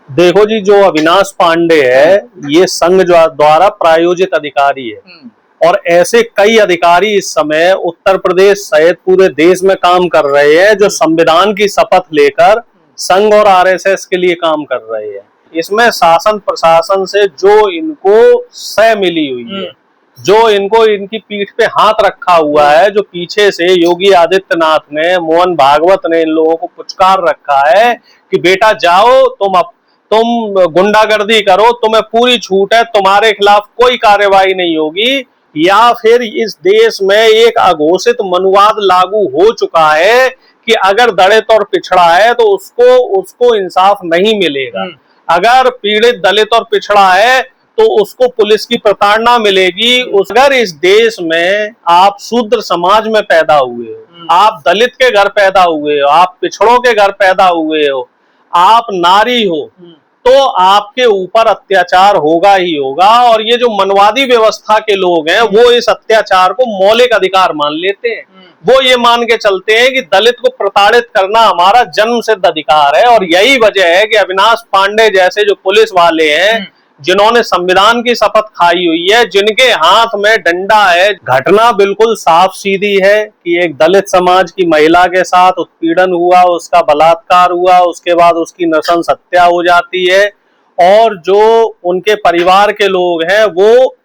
देखो जी, जो अविनाश पांडे है ये संघ द्वारा प्रायोजित अधिकारी है और ऐसे कई अधिकारी इस समय उत्तर प्रदेश सहित पूरे देश में काम कर रहे हैं जो संविधान की शपथ लेकर संघ और आरएसएस के लिए काम कर रहे हैं। इसमें शासन प्रशासन से जो इनको सह मिली हुई है, जो इनको इनकी पीठ पे हाथ रखा हुआ है, जो पीछे से योगी आदित्यनाथ ने, मोहन भागवत ने इन लोगों को पुचकार रखा है कि बेटा जाओ, तुम गुंडागर्दी करो, तुम्हें पूरी छूट है, तुम्हारे खिलाफ कोई कार्रवाई नहीं होगी। या फिर इस देश में एक अघोषित मनुवाद लागू हो चुका है कि अगर दलित और पिछड़ा है तो उसको इंसाफ नहीं मिलेगा। अगर पीड़ित दलित और पिछड़ा है तो उसको पुलिस की प्रताड़ना मिलेगी। अगर इस देश में आप शूद्र समाज में पैदा हुए हो, आप दलित के घर पैदा हुए हो, आप पिछड़ों के घर पैदा हुए हो, आप नारी हो, तो आपके ऊपर अत्याचार होगा ही होगा। और ये जो मनवादी व्यवस्था के लोग हैं वो इस अत्याचार को मौलिक अधिकार मान लेते हैं। वो ये मान के चलते हैं कि दलित को प्रताड़ित करना हमारा जन्म सिद्ध अधिकार है। और यही वजह है कि अविनाश पांडे जैसे जो पुलिस वाले हैं, जिन्होंने संविधान की शपथ खाई हुई है, जिनके हाथ में डंडा है, घटना बिल्कुल साफ सीधी है कि एक दलित समाज की महिला के साथ उत्पीड़न हुआ, उसका बलात्कार हुआ, उसके बाद उसकी नृशंस हत्या हो जाती है और जो उनके परिवार के लोग हैं वो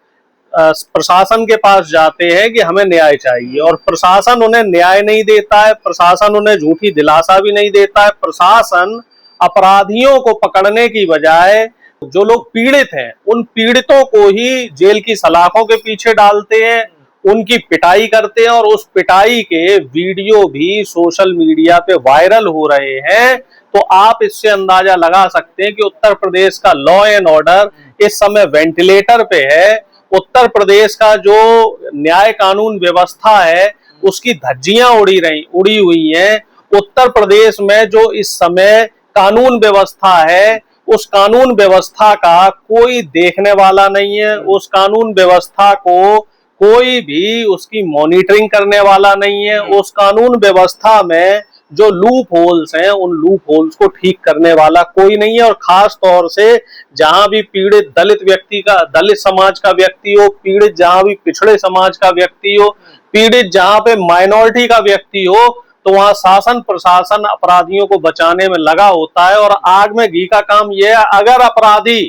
प्रशासन के पास जाते हैं कि हमें न्याय चाहिए और प्रशासन उन्हें न्याय नहीं देता है, प्रशासन उन्हें झूठी दिलासा भी नहीं देता है। प्रशासन अपराधियों को पकड़ने की बजाय जो लोग पीड़ित हैं उन पीड़ितों को ही जेल की सलाखों के पीछे डालते हैं, उनकी पिटाई करते हैं और उस पिटाई के वीडियो भी सोशल मीडिया पे वायरल हो रहे हैं। तो आप इससे अंदाजा लगा सकते हैं कि उत्तर प्रदेश का लॉ एंड ऑर्डर इस समय वेंटिलेटर पे है। उत्तर प्रदेश का जो न्याय कानून व्यवस्था है उसकी धज्जियां उड़ी हुई हैं। उत्तर प्रदेश में जो इस समय कानून व्यवस्था है उस कानून व्यवस्था का कोई देखने वाला नहीं है, उस कानून व्यवस्था को कोई भी उसकी मॉनिटरिंग करने वाला नहीं है। उस कानून व्यवस्था में जो लूप होल्स हैं उन लूप होल्स को ठीक करने वाला कोई नहीं है। और खास तौर से जहां भी पीड़ित दलित समाज का व्यक्ति हो, पीड़ित जहां भी पिछड़े समाज का व्यक्ति हो, पीड़ित जहां पे माइनॉरिटी का व्यक्ति हो, तो वहां शासन प्रशासन अपराधियों को बचाने में लगा होता है। और आग में घी का काम यह है, अगर अपराधी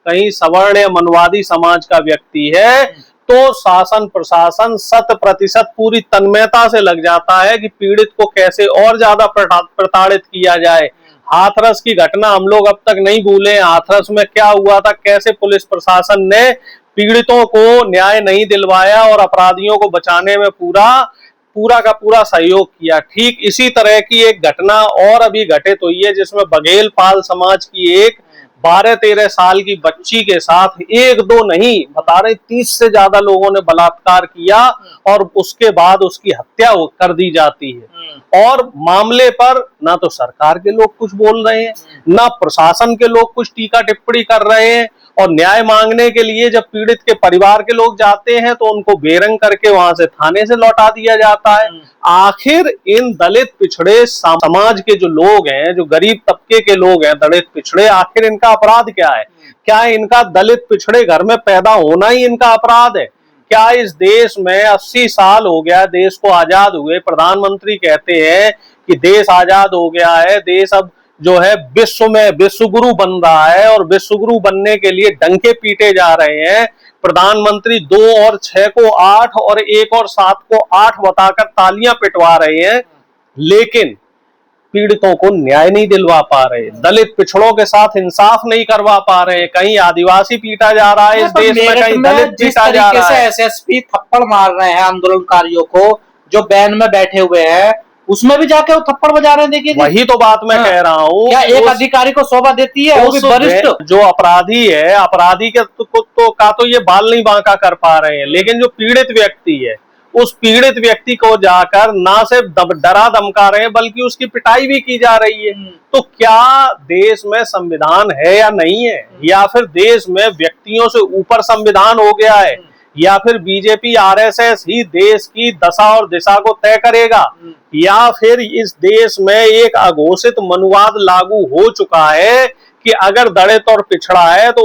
कहीं सवर्ण या मनवादी समाज का व्यक्ति है तो शासन प्रशासन 100% पूरी तन्मयता से लग जाता है कि पीड़ित को कैसे और ज्यादा प्रताड़ित किया जाए। हाथरस की घटना हम लोग अब तक नहीं भूले। हाथरस में क्या हुआ था, कैसे पुलिस प्रशासन ने पीड़ितों को न्याय नहीं दिलवाया और अपराधियों को बचाने में पूरा का पूरा सहयोग किया। ठीक इसी तरह की एक घटना और अभी घटित हुई है जिसमें बघेल पाल समाज की एक 12-13 साल की बच्ची के साथ एक दो नहीं बता रहे 30 से ज्यादा लोगों ने बलात्कार किया और उसके बाद उसकी हत्या कर दी जाती है। और मामले पर ना तो सरकार के लोग कुछ बोल रहे हैं, ना प्रशासन के लोग कुछ टीका टिप्पणी कर रहे हैं। और न्याय मांगने के लिए जब पीड़ित के परिवार के लोग जाते हैं तो उनको बेरंग करके वहां से थाने से लौटा दिया जाता है। आखिर इन दलित पिछड़े समाज के जो लोग हैं, जो गरीब तबके के लोग हैं, दलित पिछड़े, आखिर इनका अपराध क्या है? क्या इनका दलित पिछड़े घर में पैदा होना ही इनका अपराध है? क्या इस देश में 80 साल हो गया देश को आजाद हुए, प्रधानमंत्री कहते हैं कि देश आजाद हो गया है, देश अब जो है विश्व में विश्वगुरु बन रहा है और विश्वगुरु बनने के लिए डंके पीटे जा रहे हैं। प्रधानमंत्री 2 और 6 को 8 और 1 और 7 को 8 बताकर तालियां पिटवा रहे हैं, लेकिन पीड़ितों को न्याय नहीं दिलवा पा रहे, दलित पिछड़ों के साथ इंसाफ नहीं करवा पा रहे। कहीं आदिवासी पीटा जा रहा है इस देश में, कहीं दलित पीटा जा रहा है। एसएसपी थप्पड़ मार रहे हैं आंदोलनकारियों को, जो बैन में बैठे हुए हैं उसमें भी जाके वो थप्पड़ बजा रहे हैं। देखिए वही तो बात मैं कह रहा हूँ, क्या एक अधिकारी को शोभा देती है? वो भी वरिष्ठ जो अपराधी है, अपराधी के तो ये बाल नहीं बांका कर पा रहे हैं, लेकिन जो पीड़ित व्यक्ति है उस पीड़ित व्यक्ति को जाकर ना सिर्फ डरा धमका रहे हैं बल्कि उसकी पिटाई भी की जा रही है। तो क्या देश में संविधान है या नहीं है, या फिर देश में व्यक्तियों से ऊपर संविधान हो गया है, या फिर बीजेपी आरएसएस ही देश की दशा और दिशा को तय करेगा, या फिर इस देश में एक अघोषित मनुवाद लागू हो चुका है कि कि अगर दलित और पिछड़ा है तो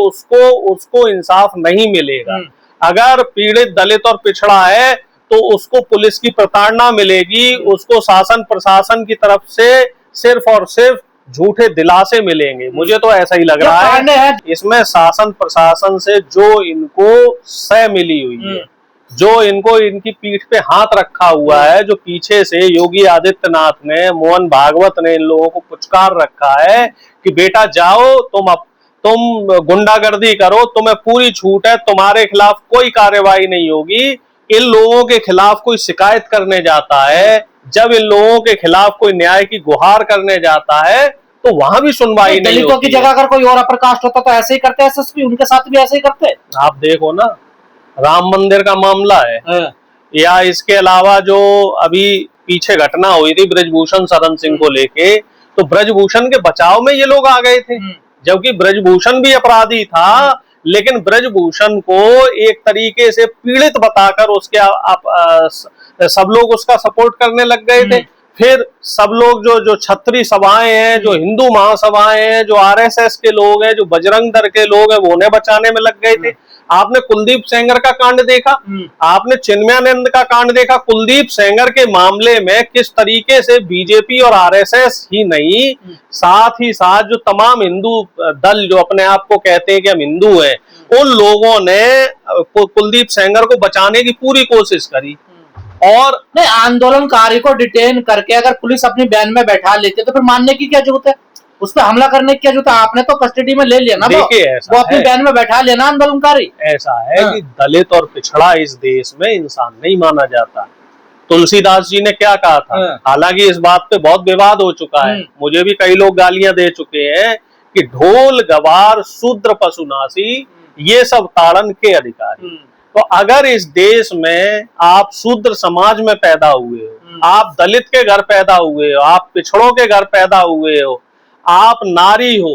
उसको इंसाफ नहीं मिलेगा, अगर पीड़ित दलित और पिछड़ा है तो उसको पुलिस की प्रताड़ना मिलेगी, उसको शासन प्रशासन की तरफ से सिर्फ और सिर्फ झूठे दिलासे मिलेंगे। मुझे तो ऐसा ही लग रहा है इसमें शासन प्रशासन से जो इनको सह मिली हुई है, जो इनको इनकी पीठ पे हाथ रखा हुआ है, जो पीछे से योगी आदित्यनाथ ने, मोहन भागवत ने इन लोगों को पुचकार रखा है कि बेटा जाओ, तुम गुंडागर्दी करो, तुम्हें पूरी छूट है, तुम्हारे खिलाफ कोई कार्रवाई नहीं होगी। इन लोगों के खिलाफ कोई शिकायत करने जाता है, जब इन लोगों के खिलाफ कोई न्याय की गुहार करने जाता है तो वहां भी सुनवाई नहीं होती। दलितों की जगह अगर कोई और अपर कास्ट होता तो ऐसे ही करते एसएसपी, उनके साथ भी ऐसे ही करते। आप देखो ना, राम मंदिर का मामला है या इसके अलावा जो अभी पीछे घटना हुई थी ब्रजभूषण शरण सिंह को लेके, तो ब्रजभूषण के बचाव में ये लोग आ गए थे, जबकि ब्रजभूषण भी अपराधी था, लेकिन ब्रजभूषण को एक तरीके से पीड़ित बताकर उसके सब लोग उसका सपोर्ट करने लग गए थे। फिर सब लोग जो छत्री सभाएं हैं, जो हिंदू महासभाएं हैं, जो आरएसएस के लोग हैं, जो बजरंग दल के लोग हैं, वो उन्हें बचाने में लग गए थे। आपने कुलदीप सेंगर का कांड देखा, आपने चिन्मयानंद का कांड देखा। कुलदीप सेंगर के मामले में किस तरीके से बीजेपी और आरएसएस ही नहीं, साथ ही साथ जो तमाम हिंदू दल जो अपने आप को कहते हैं कि हम हिंदू हैं, उन लोगों ने कुलदीप सेंगर को बचाने की पूरी कोशिश करी। और नहीं, आंदोलनकारी को डिटेन करके अगर पुलिस अपनी वैन में बैठा लेती है तो फिर मानने की क्या जरूरत है, उस पर हमला करने की क्या जरूरत है? आपने तो कस्टडी में ले लिया ना, वो अपनी वैन में बैठा लेना आंदोलनकारी। ऐसा है कि दलित और पिछड़ा इस देश में इंसान नहीं माना जाता। तुलसीदास जी ने क्या कहा था, हालांकि इस बात पे बहुत विवाद हो चुका है, मुझे भी कई लोग गालियां दे चुके हैं कि ढोल गवार शूद्र पशुनासी ये सब ताड़न के अधिकारी। तो अगर इस देश में आप शूद्र समाज में पैदा हुए हो, आप दलित के घर पैदा हुए हो, आप पिछड़ों के घर पैदा हुए हो, आप नारी हो,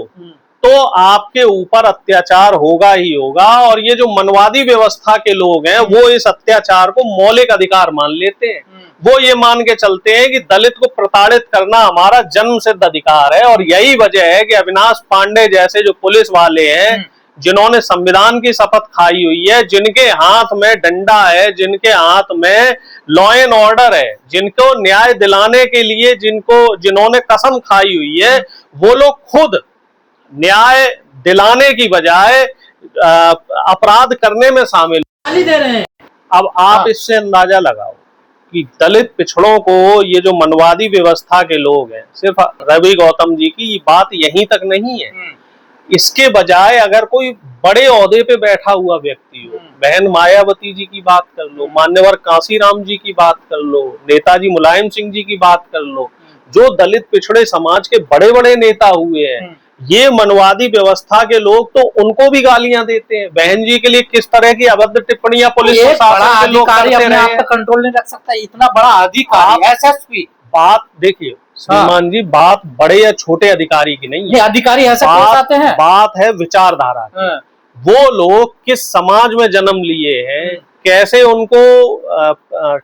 तो आपके ऊपर अत्याचार होगा ही होगा। और ये जो मनवादी व्यवस्था के लोग हैं वो इस अत्याचार को मौलिक अधिकार मान लेते हैं, वो ये मान के चलते हैं कि दलित को प्रताड़ित करना हमारा जन्म सिद्ध अधिकार है। और यही वजह है कि अविनाश पांडे जैसे जो पुलिस वाले हैं, जिन्होंने संविधान की शपथ खाई हुई है, जिनके हाथ में डंडा है, जिनके हाथ में लॉ एंड ऑर्डर है, जिनको न्याय दिलाने के लिए जिन्होंने कसम खाई हुई है, वो लोग खुद न्याय दिलाने की बजाय अपराध करने में शामिल दे रहे हैं। अब आप इससे अंदाजा लगाओ कि दलित पिछड़ों को ये जो मनवादी व्यवस्था के लोग हैं, सिर्फ रवि गौतम जी की बात यहीं तक नहीं है, इसके बजाय अगर कोई बड़े ओहदे पे बैठा हुआ व्यक्ति हो, बहन मायावती जी की बात कर लो, मान्यवर कांसीराम जी की बात कर लो, नेताजी मुलायम सिंह जी की बात कर लो, जो दलित पिछड़े समाज के बड़े बड़े नेता हुए हैं, ये मनवादी व्यवस्था के लोग तो उनको भी गालियां देते हैं। बहन जी के लिए किस तरह की अभद्र टिप्पणियां पुलिस प्रशासन के लोग करते रहे हैं। कंट्रोल नहीं रख सकता, इतना बड़ा अधिकारी एसएसपी। बात देखिए श्रीमान जी, बात बड़े या छोटे अधिकारी की नहीं है, अधिकारी ऐसे पेश आते हैं। बात है विचारधारा की। वो लोग किस समाज में जन्म लिए हैं, कैसे उनको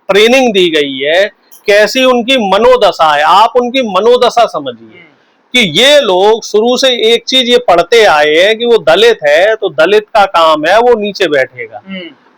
ट्रेनिंग दी गई है, कैसी उनकी मनोदशा है, आप उनकी मनोदशा समझिए कि ये लोग शुरू से एक चीज ये पढ़ते आए हैं कि वो दलित है तो दलित का काम है वो नीचे बैठेगा,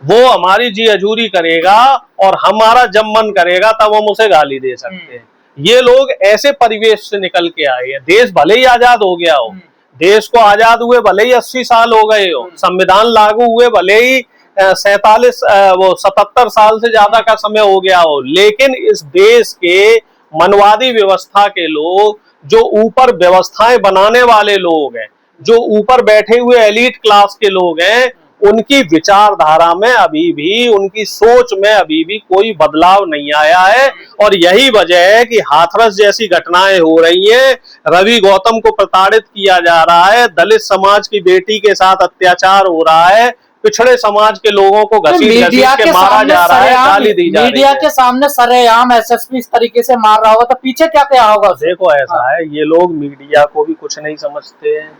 वो हमारी जी हजूरी करेगा और हमारा जब मन करेगा तब हम उसे गाली दे सकते हैं। ये लोग ऐसे परिवेश से निकल के आए हैं। देश भले ही आजाद हो गया हो, देश को आजाद हुए भले ही 80 साल हो गए हो, संविधान लागू हुए भले ही 77 साल से ज्यादा का समय हो गया हो, लेकिन इस देश के मनवादी व्यवस्था के लोग, जो ऊपर व्यवस्थाएं बनाने वाले लोग हैं, जो ऊपर बैठे हुए एलीट क्लास के लोग हैं, उनकी विचारधारा में अभी भी, उनकी सोच में अभी भी कोई बदलाव नहीं आया है। और यही वजह है कि हाथरस जैसी घटनाएं हो रही हैं, रवि गौतम को प्रताड़ित किया जा रहा है, दलित समाज की बेटी के साथ अत्याचार हो रहा है, पिछड़े समाज के लोगों को घसीट के मारा जा रहा है, गाली दी जा रही है। मीडिया के सामने सरेआम एसएसपी इस तरीके से मार रहा होगा तो पीछे क्या क्या होगा? देखो ऐसा है, ये लोग मीडिया को भी कुछ नहीं समझते हैं,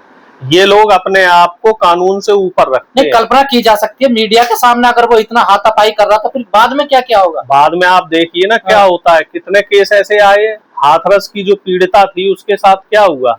ये लोग अपने आप को कानून से ऊपर रखते हैं। कल्पना की जा सकती है मीडिया के सामने अगर वो इतना हाथापाई कर रहा तो फिर बाद में क्या क्या होगा? बाद में आप देखिए ना क्या होता है, कितने केस ऐसे आए। हाथरस की जो पीड़िता थी उसके साथ क्या हुआ,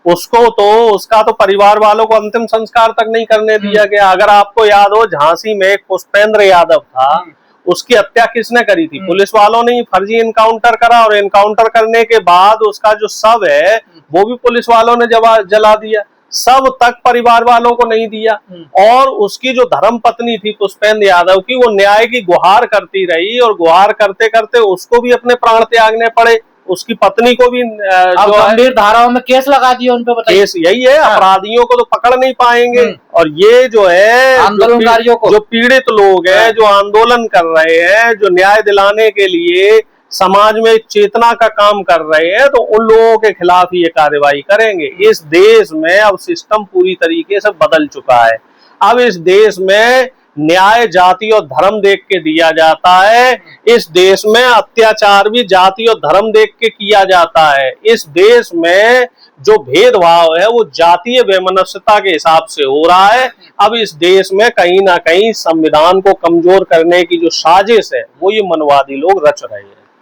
उसको तो उसका तो परिवार वालों को अंतिम संस्कार तक नहीं करने दिया गया। अगर आपको याद हो, झांसी में एक पुष्पेंद्र यादव था, उसकी हत्या किसने करी थी? पुलिस वालों ने ही फर्जी इनकाउंटर करा, और इनकाउंटर करने के बाद उसका जो शव है वो भी पुलिस वालों ने जला दिया। सब तक परिवार वालों को नहीं दिया। और उसकी जो धर्म पत्नी थी पुष्पेंद्र यादव की, वो न्याय की गुहार करती रही, और गुहार करते करते उसको भी अपने प्राण त्यागने पड़े, उसकी पत्नी को भी। जो गंभीर धाराओं में केस लगा दिया उन पे, बताइए। केस यही है, अपराधियों को तो पकड़ नहीं पाएंगे। और ये जो है आंदोलनकारियों को, जो पीड़ित लोग हैं, जो आंदोलन कर रहे हैं, जो न्याय दिलाने के लिए समाज में चेतना का काम कर रहे हैं, तो उन लोगों के खिलाफ ये कार्रवाई करेंगे। इस देश में अब सिस्टम पूरी तरीके से बदल चुका है। अब इस देश में न्याय जाति और धर्म देख के दिया जाता है। इस देश में अत्याचार भी जाति और धर्म देख के किया जाता है। इस देश में जो भेदभाव है वो जातीय वैमनस्यता के हिसाब से हो रहा है। अब इस देश में कहीं ना कहीं संविधान को कमजोर करने की जो साजिश है वो ये मनवादी लोग रच रहे हैं।